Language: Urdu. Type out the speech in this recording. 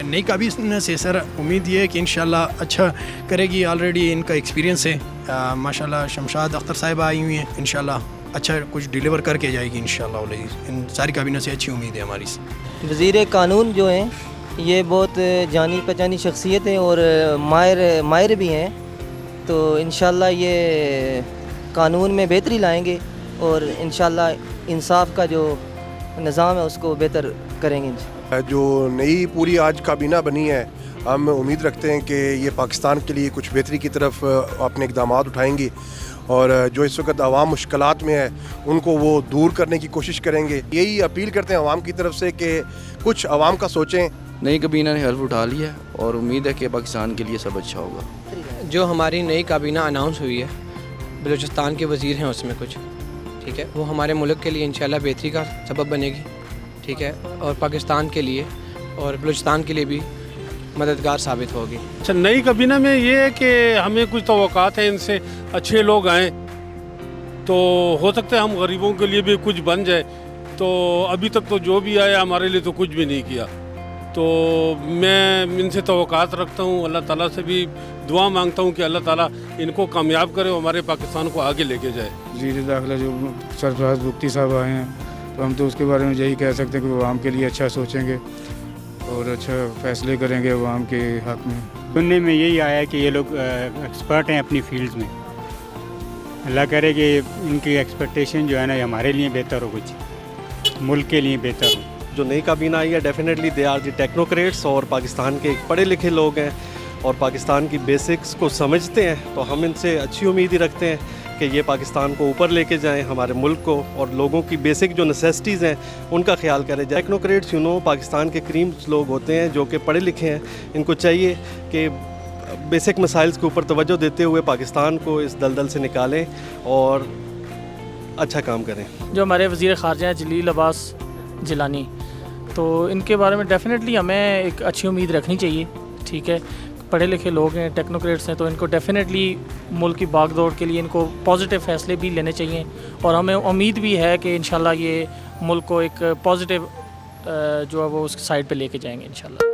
نئی کابینہ سے سر امید یہ ہے کہ انشاءاللہ اچھا کرے گی. آلریڈی ان کا ایکسپیرینس ہے ماشاءاللہ. شمشاد اختر صاحبہ آئی ہوئی ہیں, انشاءاللہ اچھا کچھ ڈیلیور کر کے جائے گی انشاءاللہ. ان ساری کابینہ سے اچھی امید ہے ہماری. وزیر قانون جو ہیں یہ بہت جانی پہچانی شخصیت ہیں اور ماہر بھی ہیں, تو انشاءاللہ یہ قانون میں بہتری لائیں گے اور انشاءاللہ انصاف کا جو نظام ہے اس کو بہتر کریں گے. جو نئی پوری آج کابینہ بنی ہے, ہم امید رکھتے ہیں کہ یہ پاکستان کے لیے کچھ بہتری کی طرف اپنے اقدامات اٹھائیں گی, اور جو اس وقت عوام مشکلات میں ہے ان کو وہ دور کرنے کی کوشش کریں گے. یہی اپیل کرتے ہیں عوام کی طرف سے کہ کچھ عوام کا سوچیں. نئی کابینہ نے حلف اٹھا لیا ہے اور امید ہے کہ پاکستان کے لیے سب اچھا ہوگا. جو ہماری نئی کابینہ اناؤنس ہوئی ہے, بلوچستان کے وزیر ہیں اس میں کچھ, ٹھیک ہے, وہ ہمارے ملک کے لیے انشاءاللہ بہتری کا سبب بنے گی, ٹھیک ہے, اور پاکستان کے لیے اور بلوچستان کے لیے بھی مددگار ثابت ہوگی. اچھا, نئی کابینہ میں یہ ہے کہ ہمیں کچھ توقعات ہیں ان سے, اچھے لوگ آئیں تو ہو سکتا ہے ہم غریبوں کے لیے بھی کچھ بن جائے. تو ابھی تک تو جو بھی آیا ہمارے لیے تو کچھ بھی نہیں کیا, تو میں ان سے توقعات رکھتا ہوں. اللہ تعالیٰ سے بھی دعا مانگتا ہوں کہ اللہ تعالیٰ ان کو کامیاب کرے اور ہمارے پاکستان کو آگے لے کے جائے. وزیر داخلہ جو سرفراز بگٹی صاحب آئے ہیں, تو ہم تو اس کے بارے میں یہی کہہ سکتے ہیں کہ وہ عوام کے لیے اچھا سوچیں گے اور اچھا فیصلے کریں گے عوام کے حق میں. سننے میں یہی آیا ہے کہ یہ لوگ ایکسپرٹ ہیں اپنی فیلڈز میں. اللہ کرے کہ ان کی ایکسپیکٹیشن جو ہے نا ہمارے لیے بہتر ہو, کچھ ملک کے لیے بہتر ہو. جو نئی کابینہ آئی ہے definitely they are the technocrats, اور پاکستان کے پڑھے لکھے لوگ ہیں اور پاکستان کی بیسکس کو سمجھتے ہیں, تو ہم ان سے اچھی امید ہی رکھتے ہیں کہ یہ پاکستان کو اوپر لے کے جائیں, ہمارے ملک کو, اور لوگوں کی بیسک جو نیسیسٹیز ہیں ان کا خیال کریں. ٹیکنوکریٹس پاکستان کے کریم لوگ ہوتے ہیں جو کہ پڑھے لکھے ہیں. ان کو چاہیے کہ بیسک مسائل کے اوپر توجہ دیتے ہوئے پاکستان کو اس دلدل سے نکالیں اور اچھا کام کریں. جو ہمارے وزیر خارجہ ہیں جلیل عباس جیلانی, تو ان کے بارے میں ڈیفینیٹلی ہمیں ایک اچھی امید رکھنی چاہیے, ٹھیک ہے. پڑھے لکھے لوگ ہیں, ٹیکنوکریٹس ہیں, تو ان کو ڈیفینیٹلی ملک کی باغ دوڑ کے لیے ان کو پازیٹیو فیصلے بھی لینے چاہیے, اور ہمیں امید بھی ہے کہ انشاءاللہ یہ ملک کو ایک پازیٹیو جو ہے وہ اس سائڈ پہ لے کے جائیں گے انشاءاللہ.